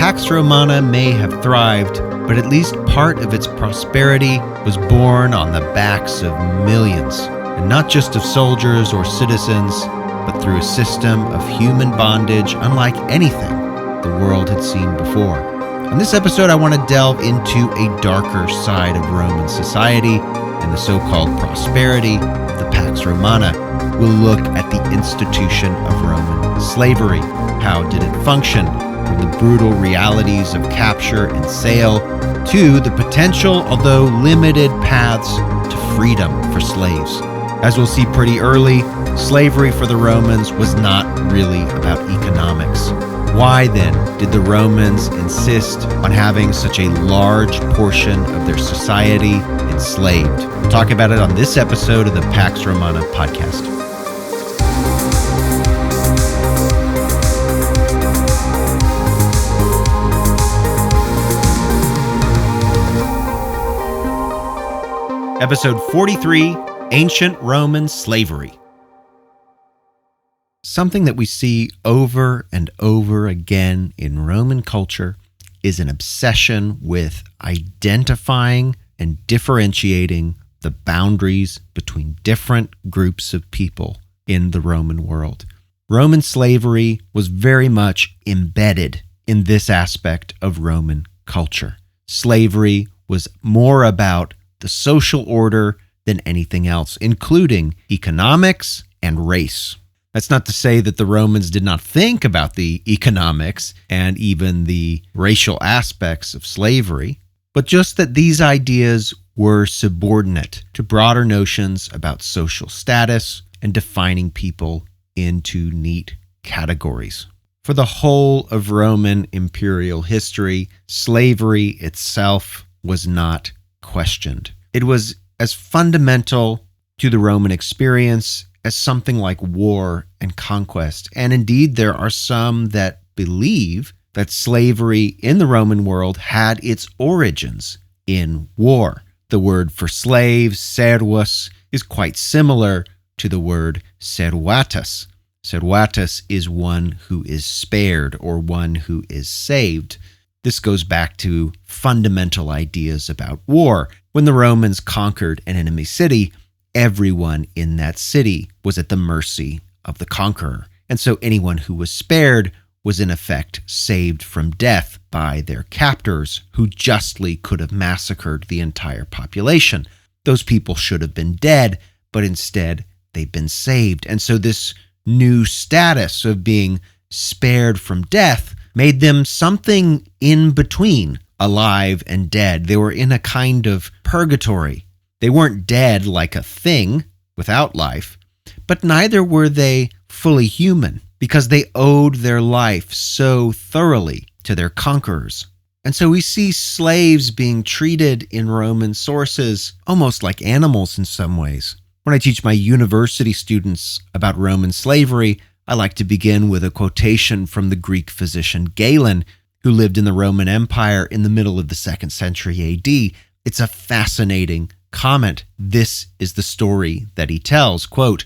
Pax Romana may have thrived, but at least part of its prosperity was borne on the backs of millions, and not just of soldiers or citizens, but through a system of human bondage unlike anything the world had seen before. In this episode, I want to delve into a darker side of Roman society and the so-called prosperity of the Pax Romana. We'll look at the institution of Roman slavery. How did it function? From the brutal realities of capture and sale to the potential, although limited, paths to freedom for slaves. As we'll see pretty early, slavery for the Romans was not really about economics. Why then did the Romans insist on having such a large portion of their society enslaved? We'll talk about it on this episode of the Pax Romana podcast. Episode 43, Ancient Roman Slavery. Something that we see over and over again in Roman culture is an obsession with identifying and differentiating the boundaries between different groups of people in the Roman world. Roman slavery was very much embedded in this aspect of Roman culture. Slavery was more about the social order than anything else, including economics and race. That's not to say that the Romans did not think about the economics and even the racial aspects of slavery, but just that these ideas were subordinate to broader notions about social status and defining people into neat categories. For the whole of Roman imperial history, slavery itself was not questioned. It was as fundamental to the Roman experience as something like war and conquest. And indeed, there are some that believe that slavery in the Roman world had its origins in war. The word for slaves, servus, is quite similar to the word servatus. Servatus is one who is spared or one who is saved. This goes back to fundamental ideas about war. When the Romans conquered an enemy city, everyone in that city was at the mercy of the conqueror. And so anyone who was spared was in effect saved from death by their captors, who justly could have massacred the entire population. Those people should have been dead, but instead they've been saved. And so this new status of being spared from death made them something in between alive and dead. They were in a kind of purgatory. They weren't dead like a thing without life, but neither were they fully human because they owed their life so thoroughly to their conquerors. And so we see slaves being treated in Roman sources almost like animals in some ways. When I teach my university students about Roman slavery, I like to begin with a quotation from the Greek physician Galen, who lived in the Roman Empire in the middle of the 2nd century AD. It's a fascinating comment. This is the story that he tells. Quote,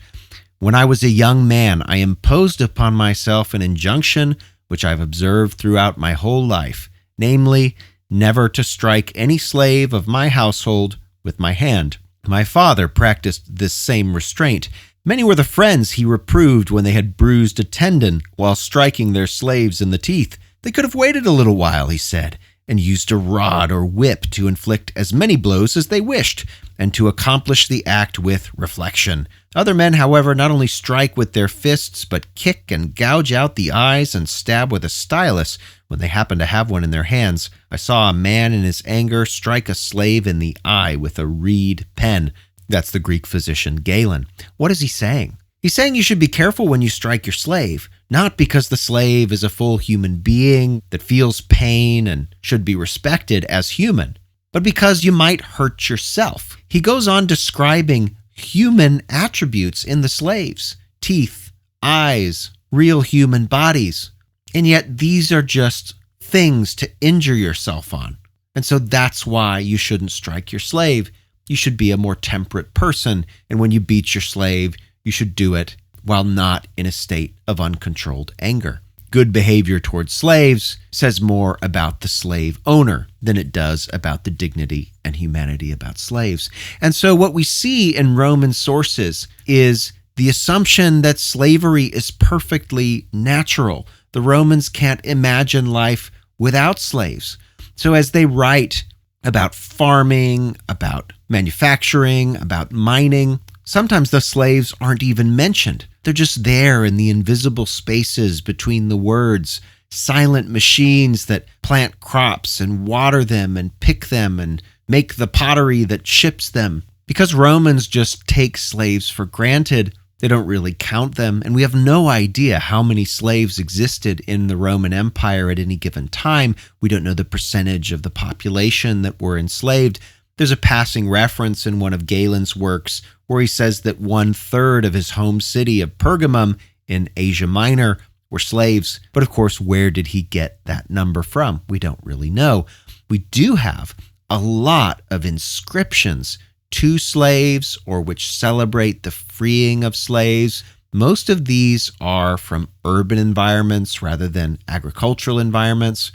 "When I was a young man, I imposed upon myself an injunction which I've observed throughout my whole life, namely, never to strike any slave of my household with my hand. My father practiced this same restraint. Many were the friends he reproved when they had bruised a tendon while striking their slaves in the teeth. They could have waited a little while, he said, and used a rod or whip to inflict as many blows as they wished, and to accomplish the act with reflection. Other men, however, not only strike with their fists, but kick and gouge out the eyes and stab with a stylus when they happen to have one in their hands. I saw a man in his anger strike a slave in the eye with a reed pen." That's the Greek physician Galen. What is he saying? He's saying you should be careful when you strike your slave, not because the slave is a full human being that feels pain and should be respected as human, but because you might hurt yourself. He goes on describing human attributes in the slaves: teeth, eyes, real human bodies. And yet these are just things to injure yourself on. And so that's why you shouldn't strike your slave. You should be a more temperate person. And when you beat your slave, you should do it while not in a state of uncontrolled anger. good behavior towards slaves says more about the slave owner than it does about the dignity and humanity about slaves. And so what we see in Roman sources is the assumption that slavery is perfectly natural. The Romans can't imagine life without slaves. So as they write about farming, about manufacturing, about mining, sometimes the slaves aren't even mentioned. They're just there in the invisible spaces between the words, silent machines that plant crops and water them and pick them and make the pottery that ships them. Because Romans just take slaves for granted, they don't really count them, and we have no idea how many slaves existed in the Roman Empire at any given time. We don't know the percentage of the population that were enslaved. There's a passing reference in one of Galen's works where he says that 1/3 of his home city of Pergamum in Asia Minor were slaves. But of course, where did he get that number from? We don't really know. We do have a lot of inscriptions to slaves or which celebrate the freeing of slaves. Most of these are from urban environments rather than agricultural environments.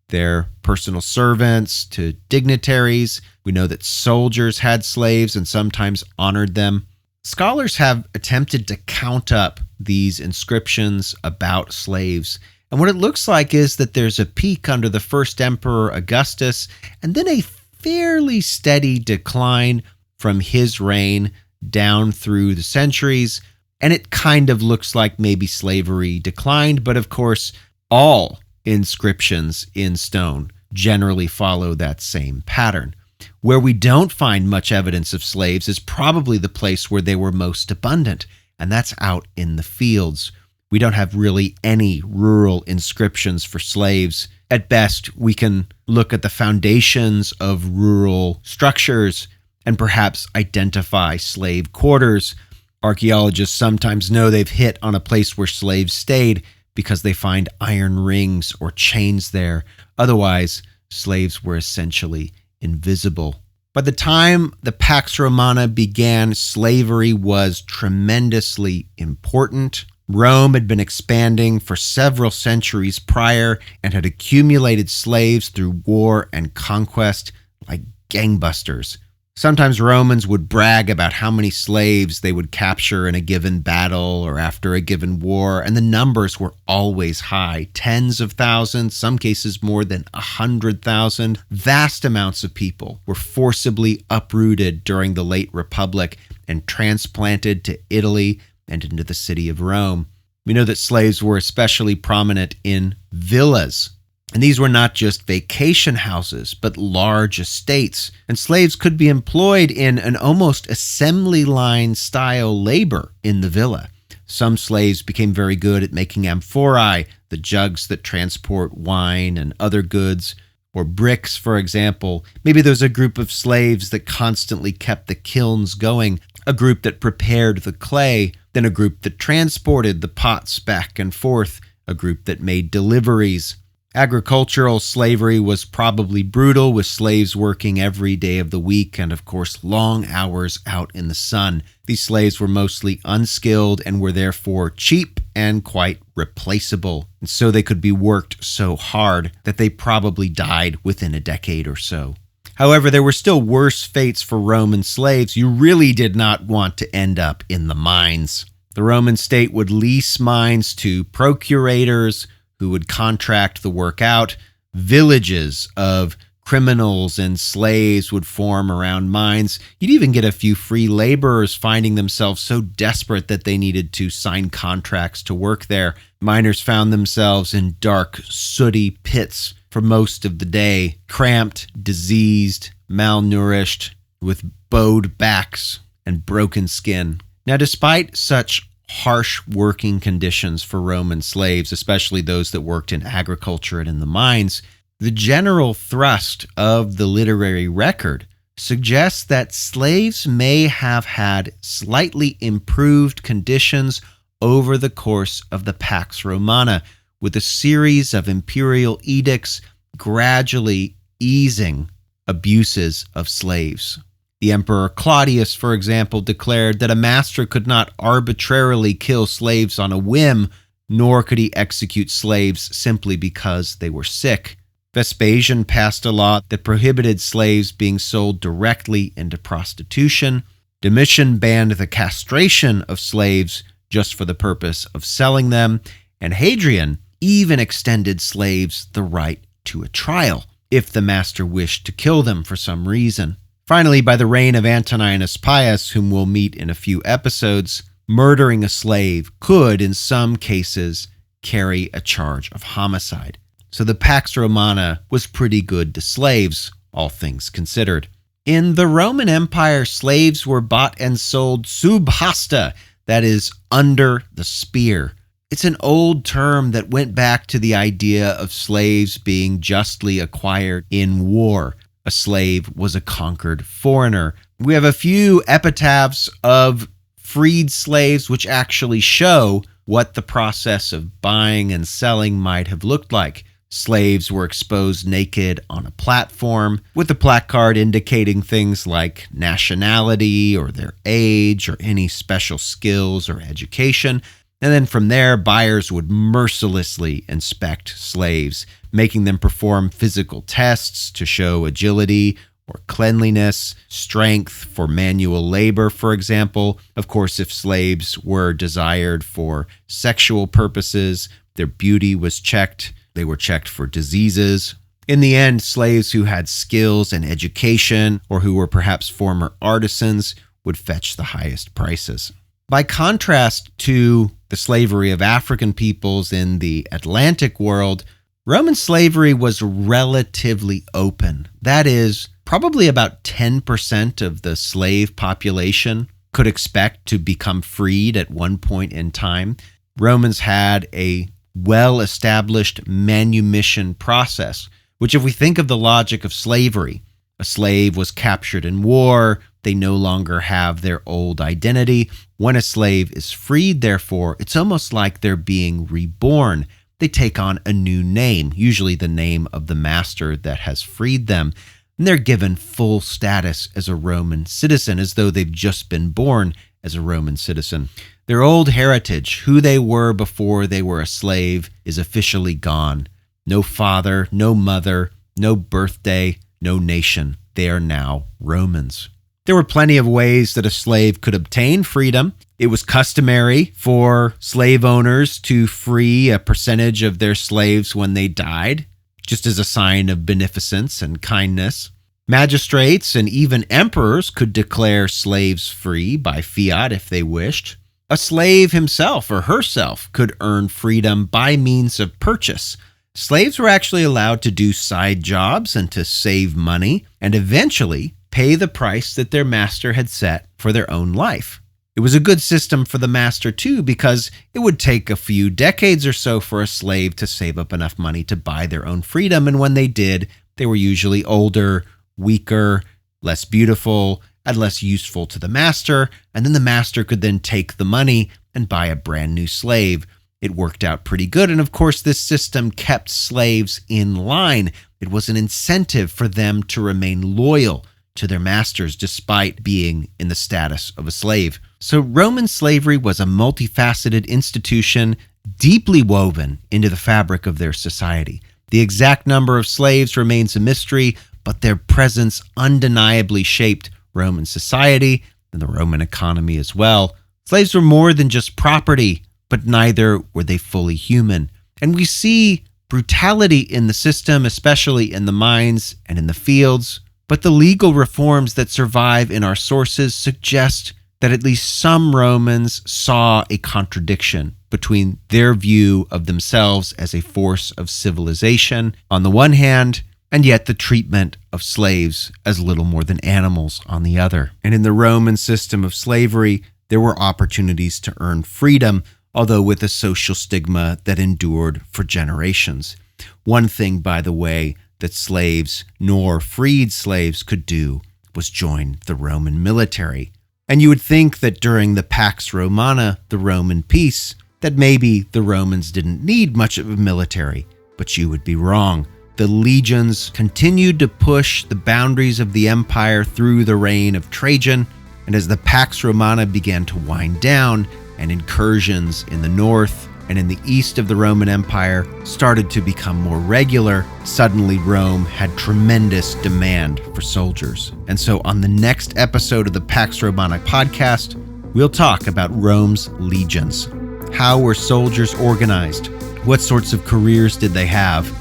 They're personal servants to dignitaries. We know that soldiers had slaves and sometimes honored them. Scholars have attempted to count up these inscriptions about slaves. And what it looks like is that there's a peak under the first emperor Augustus, and then a fairly steady decline from his reign down through the centuries. And it kind of looks like maybe slavery declined, but of course, all inscriptions in stone generally follow that same pattern. Where we don't find much evidence of slaves is probably the place where they were most abundant, and that's out in the fields. We don't have really any rural inscriptions for slaves. At best, we can look at the foundations of rural structures and perhaps identify slave quarters. Archaeologists sometimes know they've hit on a place where slaves stayed because they find iron rings or chains there. Otherwise, slaves were essentially invisible. By the time the Pax Romana began, slavery was tremendously important. Rome had been expanding for several centuries prior and had accumulated slaves through war and conquest like gangbusters. Sometimes Romans would brag about how many slaves they would capture in a given battle or after a given war, and the numbers were always high. Tens of thousands, some cases more than 100,000. Vast amounts of people were forcibly uprooted during the late Republic and transplanted to Italy and into the city of Rome. We know that slaves were especially prominent in villas. And these were not just vacation houses, but large estates. And slaves could be employed in an almost assembly line style labor in the villa. Some slaves became very good at making amphorae, the jugs that transport wine and other goods, or bricks, for example. Maybe there's a group of slaves that constantly kept the kilns going, a group that prepared the clay, then a group that transported the pots back and forth, a group that made deliveries. Agricultural slavery was probably brutal, with slaves working every day of the week and, of course, long hours out in the sun. These slaves were mostly unskilled and were therefore cheap and quite replaceable. And so they could be worked so hard that they probably died within a decade or so. However, there were still worse fates for Roman slaves. You really did not want to end up in the mines. The Roman state would lease mines to procurators who would contract the work out. Villages of criminals and slaves would form around mines. You'd even get a few free laborers finding themselves so desperate that they needed to sign contracts to work there. Miners found themselves in dark, sooty pits for most of the day, cramped, diseased, malnourished, with bowed backs and broken skin. Now, despite such harsh working conditions for Roman slaves, especially those that worked in agriculture and in the mines, the general thrust of the literary record suggests that slaves may have had slightly improved conditions over the course of the Pax Romana, with a series of imperial edicts gradually easing abuses of slaves. The Emperor Claudius, for example, declared that a master could not arbitrarily kill slaves on a whim, nor could he execute slaves simply because they were sick. Vespasian passed a law that prohibited slaves being sold directly into prostitution. Domitian banned the castration of slaves just for the purpose of selling them. And Hadrian even extended slaves the right to a trial if the master wished to kill them for some reason. Finally, by the reign of Antoninus Pius, whom we'll meet in a few episodes, murdering a slave could, in some cases, carry a charge of homicide. So the Pax Romana was pretty good to slaves, all things considered. In the Roman Empire, slaves were bought and sold sub hasta, that is, under the spear. It's an old term that went back to the idea of slaves being justly acquired in war. A slave was a conquered foreigner. We have a few epitaphs of freed slaves which actually show what the process of buying and selling might have looked like. Slaves were exposed naked on a platform with a placard indicating things like nationality or their age or any special skills or education. And then from there, buyers would mercilessly inspect slaves, making them perform physical tests to show agility or cleanliness, strength for manual labor, for example. Of course, if slaves were desired for sexual purposes, their beauty was checked. They were checked for diseases. In the end, slaves who had skills and education, or who were perhaps former artisans, would fetch the highest prices. By contrast to the slavery of African peoples in the Atlantic world, Roman slavery was relatively open. That is, probably about 10% of the slave population could expect to become freed at one point in time. Romans had a well-established manumission process, which, if we think of the logic of slavery, a slave was captured in war, they no longer have their old identity. When a slave is freed, therefore, it's almost like they're being reborn. They take on a new name, usually the name of the master that has freed them, and they're given full status as a Roman citizen, as though they've just been born as a Roman citizen. Their old heritage, who they were before they were a slave, is officially gone. No father, no mother, no birthday, no nation. They are now Romans. There were plenty of ways that a slave could obtain freedom. It was customary for slave owners to free a percentage of their slaves when they died, just as a sign of beneficence and kindness. Magistrates and even emperors could declare slaves free by fiat if they wished. A slave himself or herself could earn freedom by means of purchase. Slaves were actually allowed to do side jobs and to save money, and eventually pay the price that their master had set for their own life. It was a good system for the master too, because it would take a few decades or so for a slave to save up enough money to buy their own freedom, and when they did, they were usually older, weaker, less beautiful, and less useful to the master, and then the master could then take the money and buy a brand new slave. It worked out pretty good, and of course this system kept slaves in line. It was an incentive for them to remain loyal to their masters despite being in the status of a slave. So Roman slavery was a multifaceted institution deeply woven into the fabric of their society. The exact number of slaves remains a mystery, but their presence undeniably shaped Roman society and the Roman economy as well. Slaves were more than just property, but neither were they fully human. And we see brutality in the system, especially in the mines and in the fields. But the legal reforms that survive in our sources suggest that at least some Romans saw a contradiction between their view of themselves as a force of civilization on the one hand, and yet the treatment of slaves as little more than animals on the other. And in the Roman system of slavery, there were opportunities to earn freedom, although with a social stigma that endured for generations. One thing, by the way, that slaves nor freed slaves could do was join the Roman military. And you would think that during the Pax Romana, the Roman peace, that maybe the Romans didn't need much of a military, but you would be wrong. The legions continued to push the boundaries of the empire through the reign of Trajan, and as the Pax Romana began to wind down and incursions in the north and in the east of the Roman Empire started to become more regular, suddenly Rome had tremendous demand for soldiers. And so on the next episode of the Pax Romana podcast, we'll talk about Rome's legions. How were soldiers organized? What sorts of careers did they have?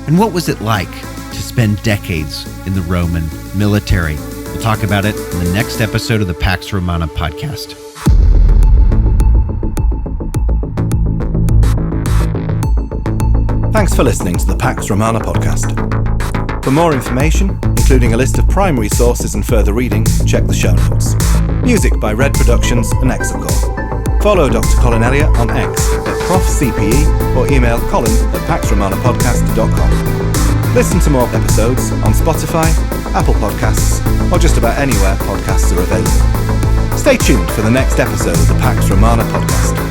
And what was it like to spend decades in the Roman military? We'll talk about it in the next episode of the Pax Romana podcast. Thanks for listening to the Pax Romana podcast. For more information, including a list of primary sources and further reading, check the show notes. Music by Red Productions and Exocor. Follow Dr. Colin Elliott on X at ProfCPE or email colin@paxromanapodcast.com. Listen to more episodes on Spotify, Apple Podcasts, or just about anywhere podcasts are available. Stay tuned for the next episode of the Pax Romana podcast.